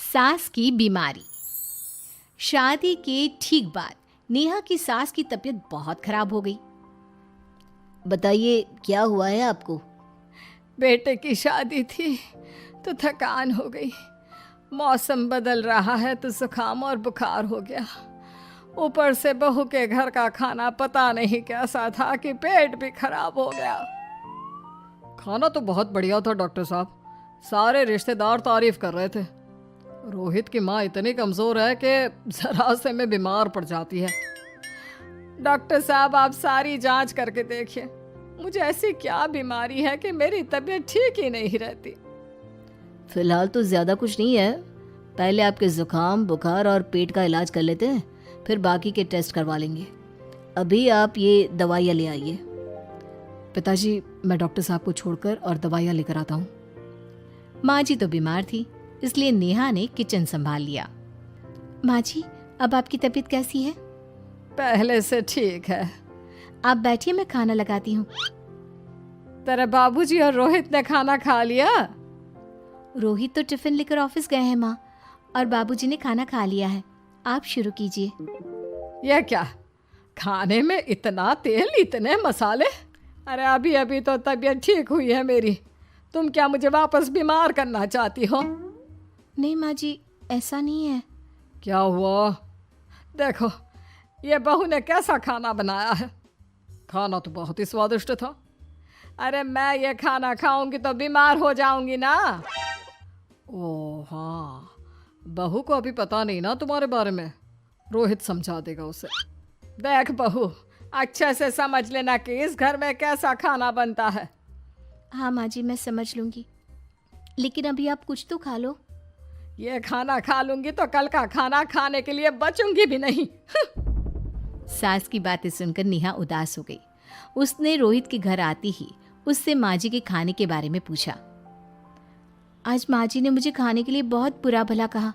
सास की बीमारी। शादी के ठीक बाद नेहा की सास की तबीयत बहुत खराब हो गई। बताइए क्या हुआ है आपको? बेटे की शादी थी तो थकान हो गई। मौसम बदल रहा है तो जुकाम और बुखार हो गया। ऊपर से बहू के घर का खाना पता नहीं कैसा था कि पेट भी खराब हो गया। खाना तो बहुत बढ़िया था डॉक्टर साहब, सारे रिश्तेदार तारीफ कर रहे थे। रोहित की माँ इतनी कमज़ोर है कि ज़रा से में बीमार पड़ जाती है। डॉक्टर साहब आप सारी जांच करके देखिए, मुझे ऐसी क्या बीमारी है कि मेरी तबीयत ठीक ही नहीं रहती। फिलहाल तो ज़्यादा कुछ नहीं है, पहले आपके ज़ुकाम बुखार और पेट का इलाज कर लेते हैं, फिर बाकी के टेस्ट करवा लेंगे। अभी आप ये दवाइयाँ ले आइए। पिताजी मैं डॉक्टर साहब को छोड़कर और दवाइयाँ लेकर आता हूँ। माँ जी तो बीमार थी, इसलिए नेहा ने किचन संभाल लिया। माँ जी अब आपकी तबीयत कैसी है? पहले से ठीक है। आप बैठिए, मैं खाना लगाती हूँ। तेरे बाबूजी और रोहित ने खाना खा लिया? रोहित तो टिफिन लेकर ऑफिस गए हैं माँ, और बाबूजी ने खाना खा लिया है। आप शुरू कीजिए। यह क्या, खाने में इतना तेल इतने मसाले? अरे अभी अभी तो तबीयत ठीक हुई है मेरी, तुम क्या मुझे वापस बीमार करना चाहती हो? नहीं माँ जी, ऐसा नहीं है। क्या हुआ? देखो ये बहू ने कैसा खाना बनाया है। खाना तो बहुत ही स्वादिष्ट था। अरे मैं ये खाना खाऊंगी तो बीमार हो जाऊंगी ना। ओह हाँ, बहू को अभी पता नहीं ना तुम्हारे बारे में, रोहित समझा देगा उसे। देख बहू, अच्छे से समझ लेना कि इस घर में कैसा खाना बनता है। हाँ माँ जी, मैं समझ लूँगी, लेकिन अभी आप कुछ तो खा लो। ये खाना खा लूंगी तो कल का खाना खाने के लिए बचूंगी भी नहीं। सास की बातें सुनकर नेहा उदास हो गई। उसने रोहित के घर आती ही उससे माँ जी के खाने के बारे में पूछा। आज माँ जी ने मुझे खाने के लिए बहुत बुरा भला कहा।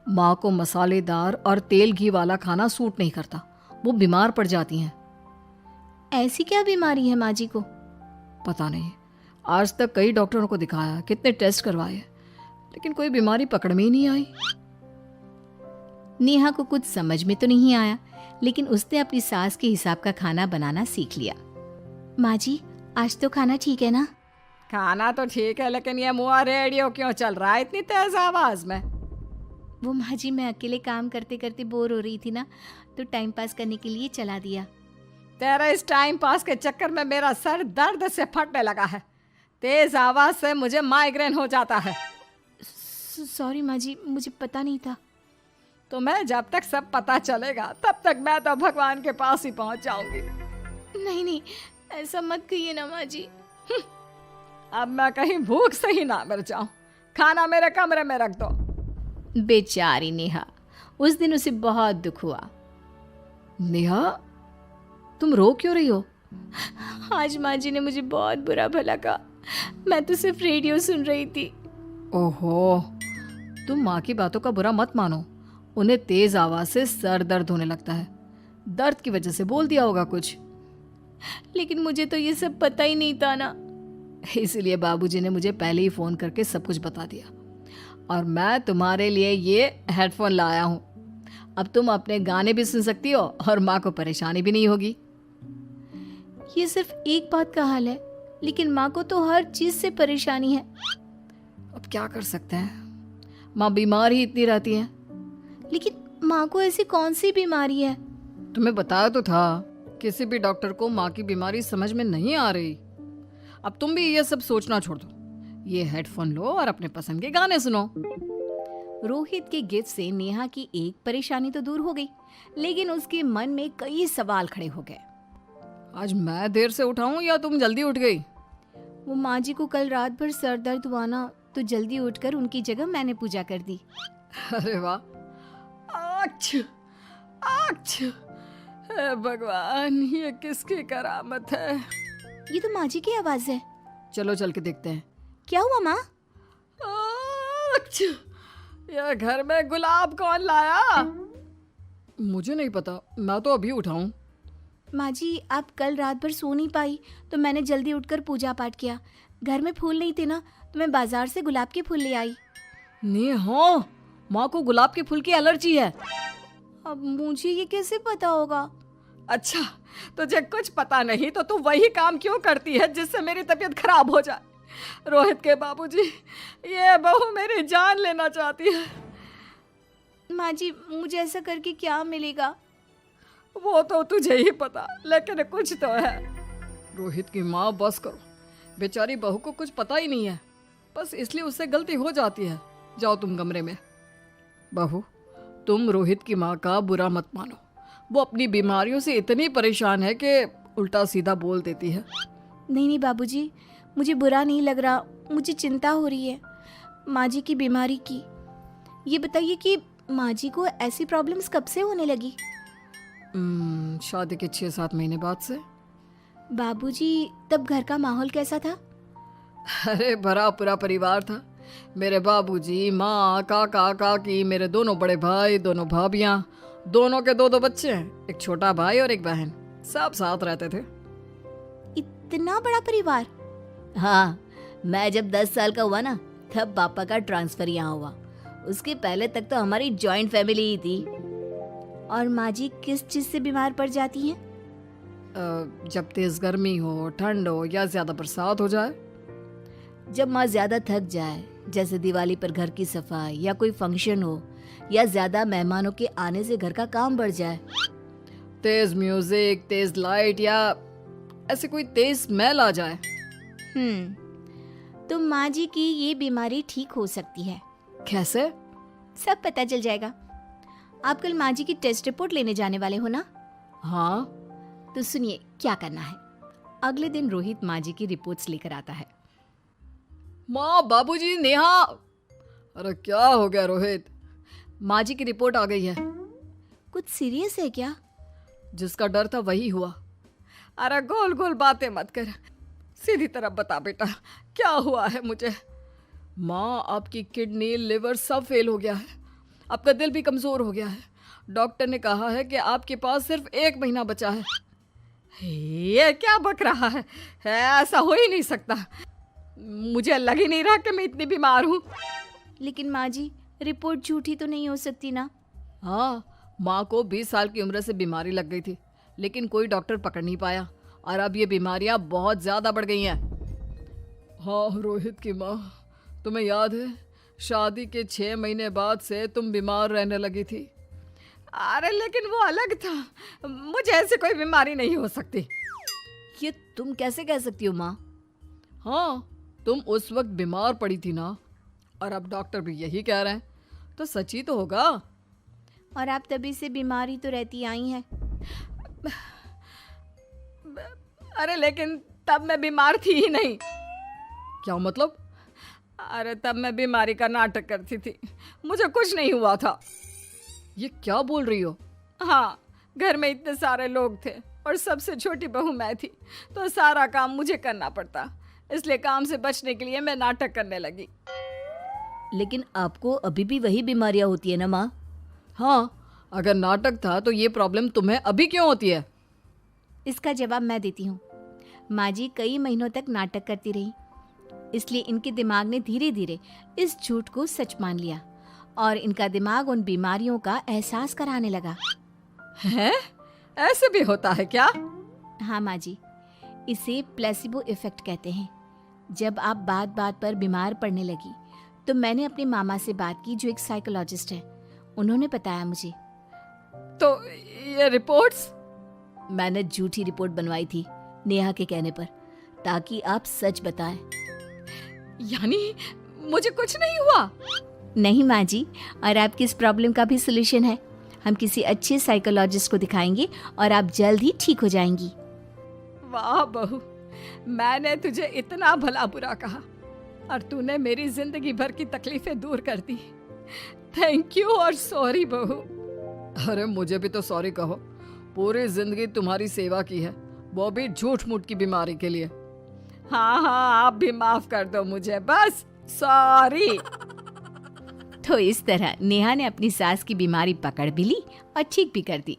माँ को मसालेदार और तेल घी वाला खाना सूट नहीं करता, वो बीमार पड़ जाती हैं। ऐसी क्या बीमारी है माँ जी को? पता नहीं, आज तक कई डॉक्टरों को दिखाया, कितने टेस्ट करवाए, लेकिन कोई बीमारी पकड़ में ही नहीं आई। नेहा को कुछ समझ में तो नहीं आया, लेकिन उसने अपनी सास के हिसाब का खाना बनाना सीख लिया। माँ जी आज तो खाना ठीक है ना? खाना तो ठीक है, लेकिन ये मुआ रेडियो क्यों चल रहा है इतनी तेज आवाज में? वो माँ जी मैं अकेले काम करते करते बोर हो रही थी ना, तो टाइम पास करने के लिए चला दिया। तेरा इस टाइम पास के चक्कर में मेरा सर दर्द से फटने लगा है। तेज आवाज से मुझे माइग्रेन हो जाता है। सॉरी माँ जी, मुझे पता नहीं था। तुम्हें जब तक सब पता चलेगा तब तक मैं तो भगवान के पास ही पहुंच जाऊंगी। नहीं नहीं, ऐसा मत कहिए ना माँ जी। अब मैं कहीं भूख से ही ना मर जाऊं। खाना मेरे कमरे में रख दो। बेचारी नेहा, उस दिन उसे बहुत दुख हुआ। नेहा तुम रो क्यों रही हो? आज माँ जी ने मुझे बहुत बुरा भला कहा, मैं तो सिर्फ रेडियो सुन रही थी। ओहो, तुम माँ की बातों का बुरा मत मानो, उन्हें तेज आवाज से सर दर्द होने लगता है, दर्द की वजह से बोल दिया होगा कुछ। लेकिन मुझे तो ये सब पता ही नहीं था ना, इसलिए बाबूजी ने मुझे पहले ही फोन करके सब कुछ बता दिया, और मैं तुम्हारे लिए ये हेडफोन लाया हूँ। अब तुम अपने गाने भी सुन सकती हो और माँ को परेशानी भी नहीं होगी। ये सिर्फ एक बात का हाल है, लेकिन माँ को तो हर चीज से परेशानी है। अब क्या कर सकते हैं, माँ बीमार ही इतनी रहती है। लेकिन माँ को ऐसी कौन सी बीमारी है? तुम्हें बताया तो था, किसी भी डॉक्टर को माँ की बीमारी समझ में नहीं आ रही। अब तुम भी ये सब सोचना छोड़ दो, ये हेडफोन लो और अपने पसंद के गाने सुनो। रोहित के गिफ्ट से नेहा की एक परेशानी तो दूर हो गई, लेकिन उसके मन में कई सवाल खड़े हो गए। आज मैं देर से उठाऊं या तुम जल्दी उठ गई? वो माँ जी को कल रात भर सर दर्द हुआ ना, तो जल्दी उठकर उनकी जगह मैंने पूजा कर दी। अरे वाह, अच्छा अच्छा, हे भगवान, ये किसकी करामत है? ये तो माँ जी की आवाज है। चलो चल के देखते हैं। क्या हुआ माँ? अच्छा, यह घर में गुलाब कौन लाया? मुझे नहीं पता, मैं तो अभी उठा हूँ। माँ जी आप कल रात भर सो नहीं पाई, तो मैंने जल्दी उठकर पूजा पाठ किया। घर में फूल नहीं थे ना, तो मैं बाजार से गुलाब के फूल ले आई। नेहा, माँ को गुलाब के फूल की एलर्जी है। अब मुझे ये कैसे पता होगा? अच्छा, तुझे कुछ पता नहीं तो तू वही काम क्यों करती है जिससे मेरी तबीयत खराब हो जाए? रोहित के बाबूजी, ये बहू मेरी जान लेना चाहती है। माँ जी, मुझे ऐसा करके क्या मिलेगा? वो तो तुझे ही पता, लेकिन कुछ तो है। रोहित की माँ, बस करो। बेचारी बहू को कुछ पता ही नहीं है, बस इसलिए उससे गलती हो जाती है। जाओ तुम कमरे में। बहू, तुम रोहित की माँ का बुरा मत मानो। वो अपनी बीमारियों से इतनी परेशान है कि उल्टा सीधा बोल देती है। नहीं नहीं बाबूजी, मुझे बुरा नहीं लग रहा, मुझे चिंता हो रही है माँ जी की बीमारी की। ये बताइए कि माँ जी को ऐसी प्रॉब्लम्स कब से होने लगी? शादी के 6-7 महीने बाद से। बाबूजी, तब घर का माहौल कैसा था? अरे भरा पूरा परिवार था। मेरे बाबूजी, माँ, काका, काकी, मेरे दोनों बड़े भाई, दोनों भाभियाँ, दोनों के 2-2 बच्चे हैं, एक छोटा भाई और एक बहन। सब साथ रहते थे। इतना बड़ा परिवार? हाँ, मैं जब 10 साल का हुआ ना, तब पापा का ट्रांसफर यहाँ हुआ। उसके पहले तक तो हमारी जॉइंट फैमिली ही थी। और माँ जी किस चीज से बीमार पड़ जाती हैं? जब तेज गर्मी हो, ठंड हो या ज्यादा बरसात हो जाए। जब माँ ज्यादा थक जाए, जैसे दिवाली पर घर की सफाई या कोई फंक्शन हो, या ज्यादा मेहमानों के आने से घर का काम बढ़ जाए। तेज म्यूजिक, तेज लाइट या ऐसे कोई तेज स्मेल आ जाए। तो माँ जी की ये बीमारी ठीक हो सकती है। कैसे? सब पता चल जाएगा। आप कल माँ जी की टेस्ट रिपोर्ट लेने जाने वाले हो ना? हाँ। तो सुनिए क्या करना है। अगले दिन रोहित माँ जी की रिपोर्ट्स लेकर आता है। माँ, बाबूजी, नेहा। अरे क्या हो गया रोहित? माँ जी की रिपोर्ट आ गई है। कुछ सीरियस है क्या? जिसका डर था वही हुआ। अरे गोल गोल बातें मत कर, सीधी तरफ बता बेटा, क्या हुआ है मुझे? माँ, आपकी किडनी, लिवर सब फेल हो गया है। आपका दिल भी कमज़ोर हो गया है। डॉक्टर ने कहा है कि आपके पास सिर्फ 1 महीना बचा है। ये क्या बक रहा है? ऐसा हो ही नहीं सकता। मुझे लग ही नहीं रहा कि मैं इतनी बीमार हूँ। लेकिन माँ जी, रिपोर्ट झूठी तो नहीं हो सकती ना? हाँ, माँ को 20 साल की उम्र से बीमारी लग गई थी, लेकिन कोई डॉक्टर पकड़ नहीं पाया और अब ये बीमारियां बहुत ज़्यादा बढ़ गई हैं। हाँ रोहित की माँ, तुम्हें याद है शादी के 6 महीने बाद से तुम बीमार रहने लगी थी। अरे लेकिन वो अलग था, मुझे ऐसे कोई बीमारी नहीं हो सकती। ये तुम कैसे कह सकती हो माँ? हाँ, तुम उस वक्त बीमार पड़ी थी ना, और अब डॉक्टर भी यही कह रहे हैं, तो सच ही तो होगा। और आप तभी से बीमार ही तो रहती आई हैं। अरे लेकिन तब मैं बीमार थी ही नहीं। क्या मतलब? अरे तब मैं बीमारी का नाटक करती थी, मुझे कुछ नहीं हुआ था। ये क्या बोल रही हो? हाँ, घर में इतने सारे लोग थे और सबसे छोटी बहू मैं थी, तो सारा काम मुझे करना पड़ता, इसलिए काम से बचने के लिए मैं नाटक करने लगी। लेकिन आपको अभी भी वही बीमारियां होती है ना माँ? हाँ, अगर नाटक था तो ये प्रॉब्लम तुम्हें अभी क्यों होती है? इसका जवाब मैं देती हूँ। माँ जी कई महीनों तक नाटक करती रही, इसलिए इनके दिमाग ने धीरे धीरे इस झूठ को सच मान लिया और इनका दिमाग उन बीमारियों का एहसास कराने लगा। हैं? ऐसे भी होता है क्या? हाँ माँ जी, इसे प्लेसिबो इफेक्ट कहते हैं। जब आप बात बात पर बीमार पड़ने लगी तो मैंने अपने मामा से बात की जो एक साइकोलॉजिस्ट है। उन्होंने बताया मुझे। तो ये रिपोर्ट्स? मैंने झूठी रिपोर्ट बनवाई थी नेहा के कहने पर, ताकि आप सच बताएं। यानी मुझे कुछ नहीं हुआ? नहीं माँ जी, और आपकी इस प्रॉब्लम का भी सोल्यूशन है। हम किसी अच्छे साइकोलॉजिस्ट को दिखाएंगे और आप जल्द ही ठीक हो जाएंगी। वाह बहू, मैंने तुझे इतना भला बुरा कहा और तूने मेरी जिंदगी भर की तकलीफें दूर कर दी। थैंक यू और सॉरी बहू। अरे मुझे भी तो सॉरी कहो, पूरी जिंदगी तुम्हारी सेवा की है, वो भी झूठ मूठ की बीमारी के लिए। हाँ हाँ, आप भी माफ कर दो मुझे, बस सॉरी। तो इस तरह नेहा ने अपनी सास की बीमारी पकड़ भी ली और ठीक भी कर दी।